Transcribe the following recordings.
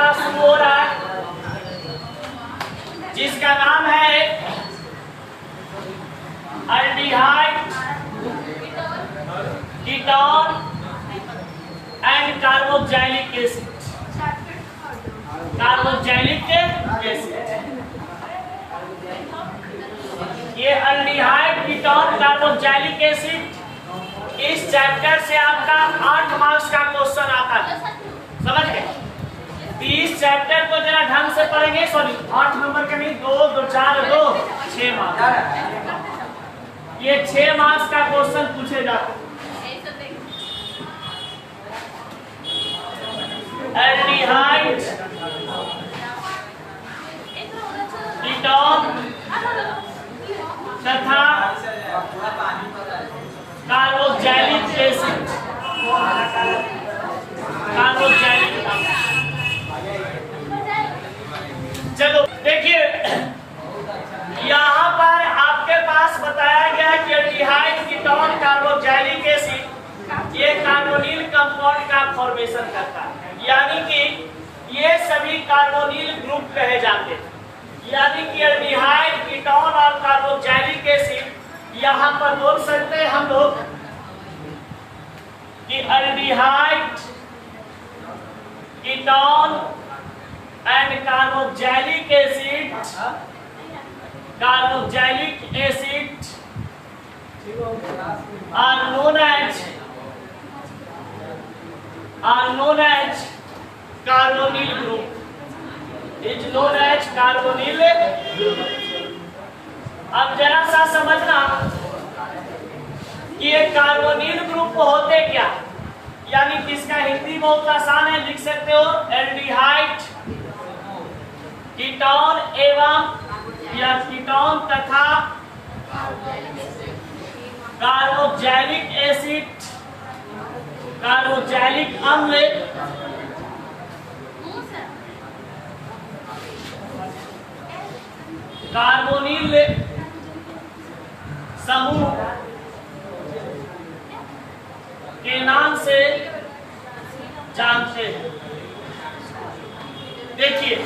पास शुरू हो रहा है जिसका नाम है aldehyde, ketone and carboxylic acid. Carboxylic acid, ये एल्डिहाइड, कीटोन, कार्बोक्सिलिक एसिड, इस चैप्टर से आपका 8 मार्क्स का क्वेश्चन आता है, समझ गए? इस चैप्टर को जरा ढंग से पढ़ेंगे, सॉरी 8 नंबर का नहीं, 2 2 4 2 6 मार्क्स, ये 6 मार्क्स का क्वेश्चन पूछे जाते हैं। एल्डिहाइड, कीटोन तथा कार्बोक्सिलिक एसिड, कार्बोक्सिलिक। चलो देखिए, यहाँ पर आपके पास बताया गया कि एल्डिहाइड, कीटोन, कार्बोक्सिलिक एसिड ये कार्बोनिल कंपाउंड का फॉर्मेशन करता है, यानी कि ये सभी कार्बोनिल ग्रुप कहे जाते हैं। यानी कि एल्डिहाइड, कीटोन और कार्बोक्सिलिक एसिड यहाँ पर बोल सकते हैं हम लोग कि aldehyde, ketone and carboxylic acid, carboxylic acid are known as carbonyl group, is known as carbonyl group। अब जरा सा समझना कि ये कार्बोनिल ग्रुप होते क्या, यानी कि इसका हिंदी बहुत आसान है, लिख सकते हो एल्डिहाइड, कीटोन एवं या कीटोन तथा कार्बोक्सिलिक एसिड, कार्बोक्सिलिक अम्ल कार्बोनिल समूह के नाम से जानते हैं। देखिए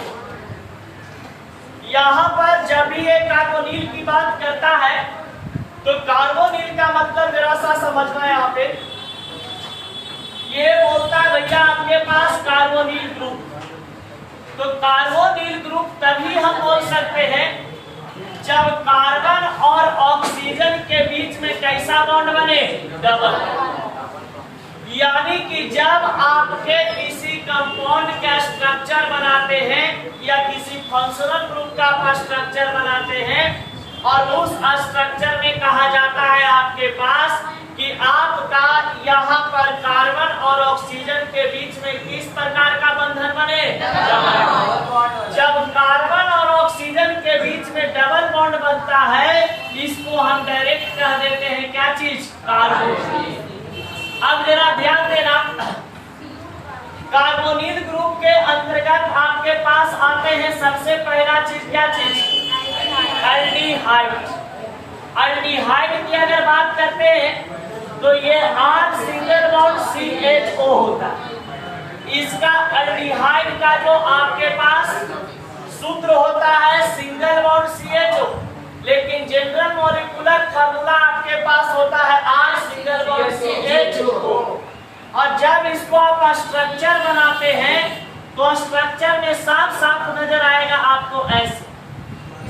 यहाँ पर जब भी ये कार्बोनिल की बात करता है तो कार्बोनिल का मतलब जरा सा समझना है। यहाँ पे ये बोलता है भैया आपके पास कार्बोनिल ग्रुप, तो कार्बोनिल ग्रुप तभी हम बोल सकते हैं जब कार्बन और ऑक्सीजन के बीच में कैसा बॉन्ड बने, डबल। यानी कि जब आपके किसी कंपाउंड का स्ट्रक्चर बनाते हैं या किसी फंक्शनल ग्रुप का आप स्ट्रक्चर बनाते हैं और उस स्ट्रक्चर में कहा जाता है आपके पास कि आपका यहाँ पर कार्बन और ऑक्सीजन के बीच में किस प्रकार का बंधन बने, जब कार्बन और ऑक्सीजन के बीच में डबल बॉन्ड बनता है, इसको हम डायरेक्ट कह देते हैं क्या चीज, कार्बोनिल। अब जरा ध्यान देना, कार्बोनिल ग्रुप के अंतर्गत आपके पास आते हैं सबसे पहला चीज, क्या चीज, एल्डिहाइड। एल्डिहाइड की अगर बात करते हैं तो ये R सिंगल बॉन्ड CHO होता है। इसका एल्डिहाइड का जो आपके पास सूत्र होता है सिंगल बॉन्ड CHO, लेकिन जनरल मॉलिक्यूलर फार्मूला आपके पास होता है R सिंगल बॉन्ड CHO। और जब इसको आप स्ट्रक्चर बनाते हैं तो स्ट्रक्चर में साफ साफ नजर आएगा आपको ऐसे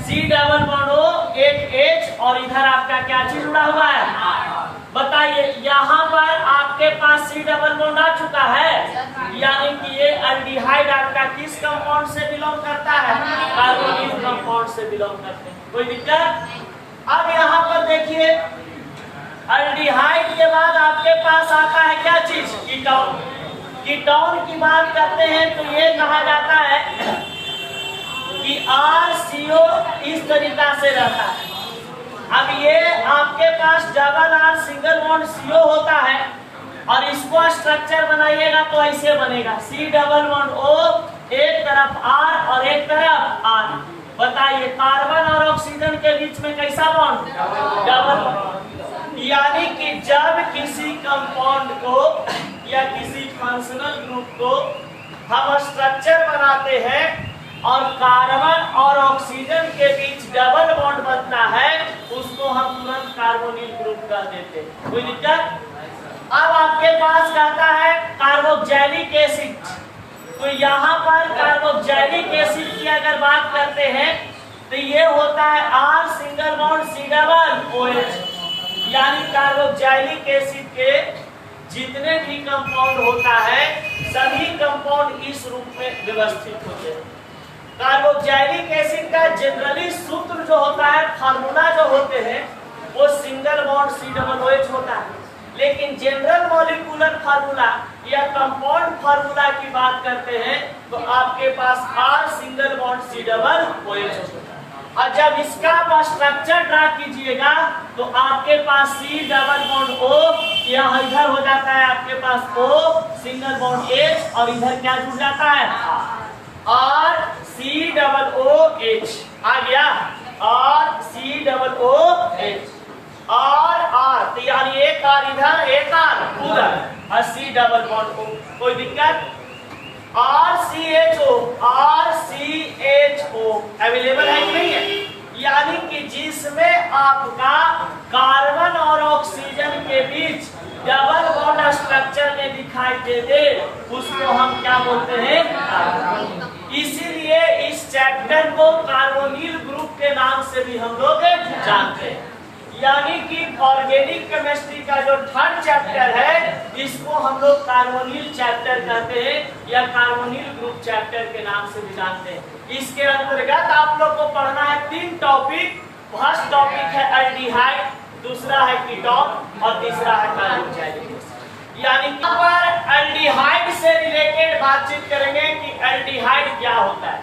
C डबल बॉन्ड O, एक H और इधर आपका क्या चीज जुड़ा हुआ है, बताइए। यहाँ पर आपके पास C डबल बॉन्ड आ चुका है, यानी कि ये एल्डिहाइड आपका किस कंपाउंड से बिलोंग करता है, कार्बोनिल कंपाउंड से बिलोंग करते हैं, कोई दिक्कत। अब यहाँ पर देखिए एल्डिहाइड के बाद आपके पास आता है क्या चीज, कीटोन। कीटोन की बात करते हैं तो ये कहा जाता है कि RCO इस तरीका से रहता है। अब ये आपके पास double R single bond CO होता है और इसको स्ट्रक्चर बनाइएगा तो ऐसे बनेगा C डबल बॉन्ड O, एक तरफ R और एक तरफ R। बताइए कार्बन और ऑक्सीजन के बीच में कैसा बॉन्ड, डबल बॉन्ड। यानी कि जब किसी कंपाउंड को या किसी फंक्शनल ग्रुप को हम स्ट्रक्चर बनाते हैं और कार्बन और ऑक्सीजन के बीच डबल बॉन्ड बनता है, उसको हम तुरंत कार्बोनिल ग्रुप कह देते हैं। कोई दिक्कत? अब आपके पास कहता है कार्बोक्सिलिक एसिड, तो यहाँ पर कार्बोक्सिलिक एसिड की अगर बात करते हैं तो ये होता है R single bond C double OH, यानी कार्बोक्सिलिक एसिड के जितने भी कंपाउंड होता है सभी कंपाउंड इस रूप में व्यवस्थित होते हैं। कार्बोक्सिलिक एसिड का जनरली सूत्र जो होता है, फार्मूला जो होते हैं वो single bond C double OH होता है, लेकिन जनरल मॉलिक्यूलर फार्मूला या कंपाउंड फार्मूला की बात करते हैं तो आपके पास R single bond C double OH होता है। और जब इसका आप स्ट्रक्चर ड्रा कीजिएगा तो आपके पास C डबल बॉन्ड O, यहाँ इधर हो जाता है आपके पास O सिंगल बॉन्ड H, और इधर क्या जुड़ जाता है R C डबल OH आ गया, R C डबल OH और R, तो यानी एक R इधर एक R उधर, और C डबल बॉन्ड O। कोई दिक्कत? RCHO अवेलेबल है कि नहीं है? यानी कि जिसमें आपका कार्बन और ऑक्सीजन के बीच डबल बॉन्ड स्ट्रक्चर में दिखाई दे दे, उसको हम क्या बोलते हैं? इसीलिए इस चैप्टर को कार्बोनिल ग्रुप के नाम से भी हम लोग जानते हैं। यानी कि ऑर्गेनिक केमिस्ट्री का जो थर्ड चैप्टर है इसको हम लोग कार्बोनिल चैप्टर कहते हैं या कार्बोनिल ग्रुप चैप्टर के नाम से भी जानते हैं। इसके अंतर्गत आप लोग को पढ़ना है 3 टॉपिक। फर्स्ट टॉपिक है एल्डिहाइड, दूसरा है कीटोन और तीसरा है कार्बोक्सिलिक। यानी कि पर एल्डिहाइड से रिलेटेड बातचीत करेंगे कि एल्डिहाइड क्या होता है।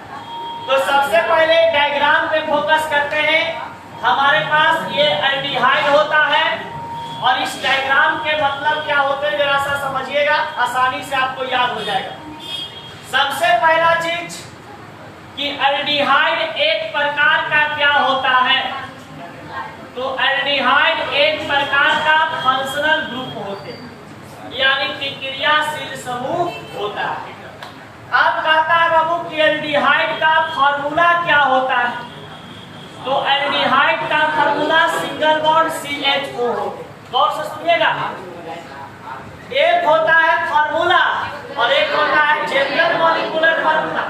तो सबसे पहले डायग्राम पे फोकस करते हैं। हमारे पास ये एल्डिहाइड होता है और इस डायग्राम के मतलब क्या होते हैं जरा सा समझिएगा, आसानी से आपको याद हो जाएगा। सबसे पहला चीज कि एल्डिहाइड एक प्रकार का क्या होता है, तो एल्डिहाइड एक प्रकार का फंक्शनल ग्रुप होते हैं, यानी कि क्रियाशील समूह होता है। अब कहता है बाबू कि एल्डिहाइड का फॉर्मूला क्या होता है, तो एल्डिहाइड का फार्मूला सिंगल बॉन्ड CHO हो। गौर से सुनिएगा, एक होता है फार्मूला और एक होता है जनरल मॉलिक्यूलर फार्मूला।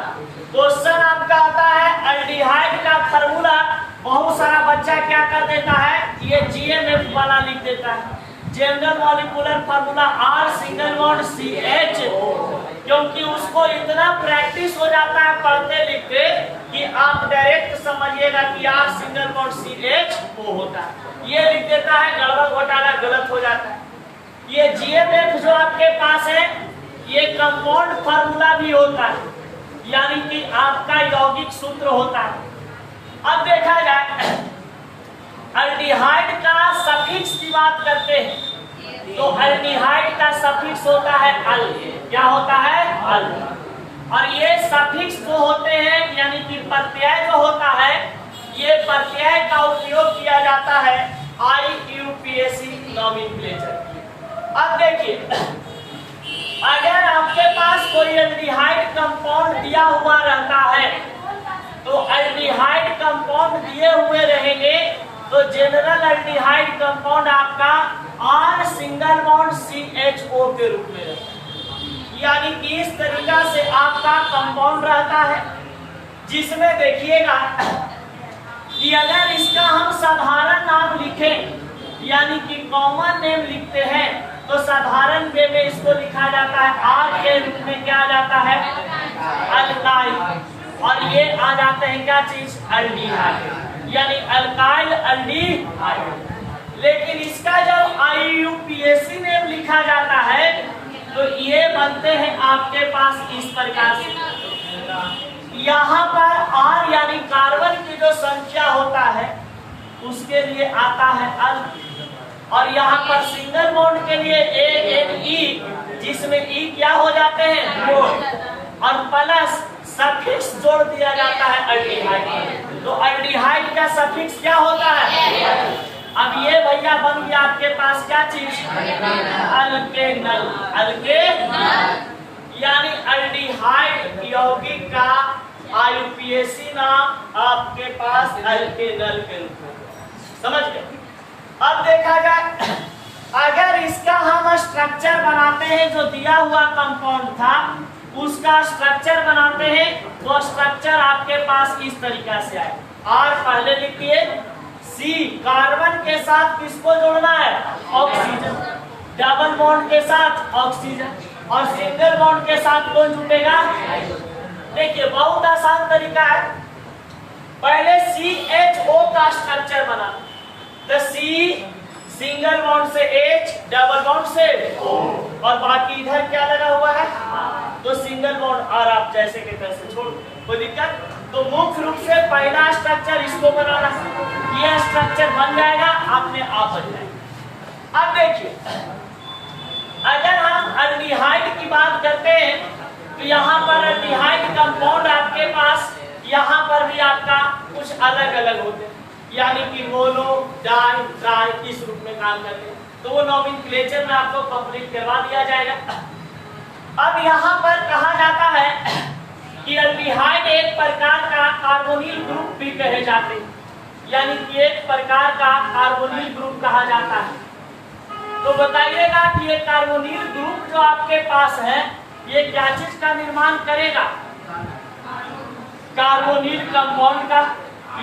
क्वेश्चन आपका आता है एल्डिहाइड का फार्मूला, बहुत सारा बच्चा क्या कर देता है, ये GMF वाला लिख देता है। General molecular formula R single bond CHO, क्योंकि उसको इतना प्रैक्टिस हो जाता है पढ़ते लिखते कि आप डायरेक्ट समझिएगा कि R सिंगल बॉन्ड CHO होता है। ये लिख देता है, गड़बड़ घोटाला गलत हो जाता है। ये GMF जो आपके पास है ये कंपाउंड फार्मूला भी होता है, यानी कि आपका यौगिक सूत्र होता है। अब देखा जाए एल्डिहाइड का सफिक्स की बात करते हैं तो एल्डिहाइड का सफिक्स होता है अल। क्या होता है? अल। और ये सफिक्स जो होते हैं यानी कि प्रत्यय जो होता है, ये प्रत्यय का उपयोग किया जाता है IUPAC नॉमेनक्लेचर। अब देखिए, अगर आपके पास कोई एल्डिहाइड कंपाउंड दिया हुआ रहता है तो एल्डिहाइड कंपाउंड दिए हुए रहेंगे तो जनरल एल्डिहाइड कंपाउंड आपका R सिंगल बॉन्ड CHO के रूप में रहता है। यानी कि इस तरीका से आपका कंपाउंड रहता है, जिसमें देखिएगा कि अगर इसका हम साधारण नाम लिखें यानी कि कॉमन नेम लिखते हैं तो साधारण वे में इसको लिखा जाता है R के रूप में। क्या आ जाता है? अल्काइल। और ये आ जाते हैं क्या चीज? एल्डिहाइड, यानी अल्काइल एल्डिहाइड। लेकिन इसका जब IUPAC नेम लिखा जाता है तो ये बनते हैं आपके पास इस प्रकार से। यहाँ पर R यानी कार्बन की जो संख्या होता है उसके लिए आता है अल, और यहाँ पर सिंगल बॉन्ड के लिए ANE, जिसमें E क्या हो जाते हैं? और प्लस सफिक्स जोड़ दिया जाता है एल्डिहाइड। तो एल्डिहाइड का सफिक्स क्या होता है? अब ये भैया बन गया आपके पास क्या चीज? अल्केनल। अल्केनल यानी एल्डिहाइड यौगिक का आईयूपीएसी नाम आपके पास एल्केनल के रूप में। समझ गए? अब देखा जाए अगर इसका हम स्ट्रक्चर बनाते हैं, जो दिया हुआ कंपाउंड था उसका स्ट्रक्चर बनाते हैं, तो स्ट्रक्चर आपके पास इस तरीका से आए। आर पहले लिखिए, सी कार्बन के साथ किसको जोड़ना है? ऑक्सीजन। डबल बॉन्ड के साथ ऑक्सीजन, और सिंगल बॉन्ड के साथ कौन जुड़ेगा? देखिए बहुत आसान तरीका है। पहले CHO का स्ट्रक्चर बना, तो C सिंगल बॉन्ड से H, डबल बॉन्ड से O, और बाकी इधर क्या लगा हुआ है? तो सिंगल बॉन्ड और आप जैसे के तैसे छोड़, कोई दिक्कत? तो मुख्य रूप से पहला स्ट्रक्चर इसको बनाना, ये स्ट्रक्चर बन जाएगा, अपने आप बन जाएगा। अब देखिए अगर हम एल्डिहाइड की बात करते हैं, तो यहाँ पर एल्डिहाइड कंपाउंड आपके पास यहाँ पर भी आपका कुछ अलग अलग होते हैं, यानी कि मोनो, डाई, ट्राई इस रूप में काम करते हैं। तो वो नोमेनक्लेचर में आपको कंप्लीट करवा दिया जाएगा। अब यहाँ पर कहा जाता है कि एल्डिहाइड एक प्रकार का कार्बोनिल ग्रुप भी कहे जाते हैं, यानी कि एक प्रकार का कार्बोनिल ग्रुप कहा जाता है। तो बताइएगा कि ये कार्बोनिल ग्रुप जो आपके पास है ये क्या चीज का निर्माण करेगा? कार्बोनिल कंपाउंड का,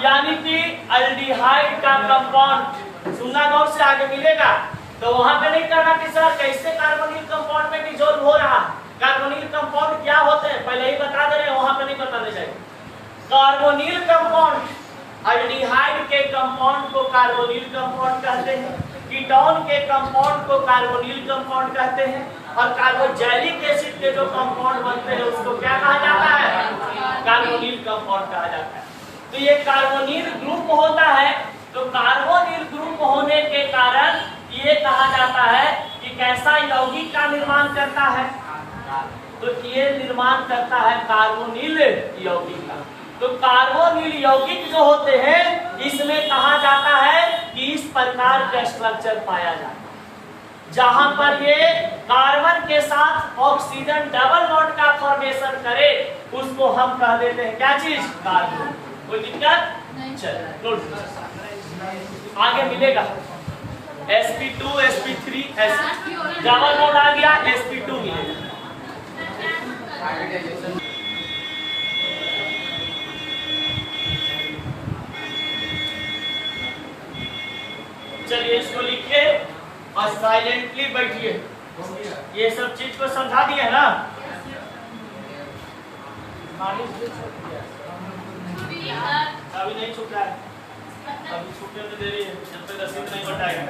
यानी कि एल्डिहाइड का कंपाउंड। सुनना गौर से, आगे मिलेगा तो वहां पे नहीं करना कि सर कैसे कार्बोनिल कंपाउंड में डिसॉल्व हो रहा। कार्बोनिल कंपाउंड क्या होते हैं पहले ही बता दे रहे हैं, वहां पे नहीं बताने चाहिए। कार्बोनिल कंपाउंड एल्डिहाइड के कंपाउंड को कार्बोनिल कंपाउंड कहते हैं, कीटोन के कंपाउंड को कार्बोनिल कंपाउंड कहते हैं, और कार्बोक्सिलिक एसिड के जो कंपाउंड बनते हैं उसको क्या कहा जाता है? कार्बोनिल कंपाउंड कहा जाता है। तो ये कार्बोनिल ग्रुप होता है। तो कार्बोनिल ग्रुप होने के कारण ये कहा जाता है कि कैसा यौगिक का निर्माण करता है? तो ये निर्माण करता है कार्बोनिल यौगिक का। तो कार्बोनिल यौगिक जो होते हैं इसमें कहा जाता है कि इस प्रकार का स्ट्रक्चर पाया जाता है, जहां पर ये कार्बन के साथ ऑक्सीजन डबल बॉन्ड का फॉर्मेशन करे, उसको हम कह देते हैं क्या चीज? कार्बन। कोई दिक्कत? चलो आगे मिलेगा sp2 sp3 डबल बॉन्ड आ गया, sp2 मिलेगा। चलिए इसको लिखिए और साइलेंटली बैठिए। ये सब चीज को समझा दिया ना? अभी नहीं छूटा है, अभी छूटने में देरी है, जब तक रसीद नहीं बटाएगा।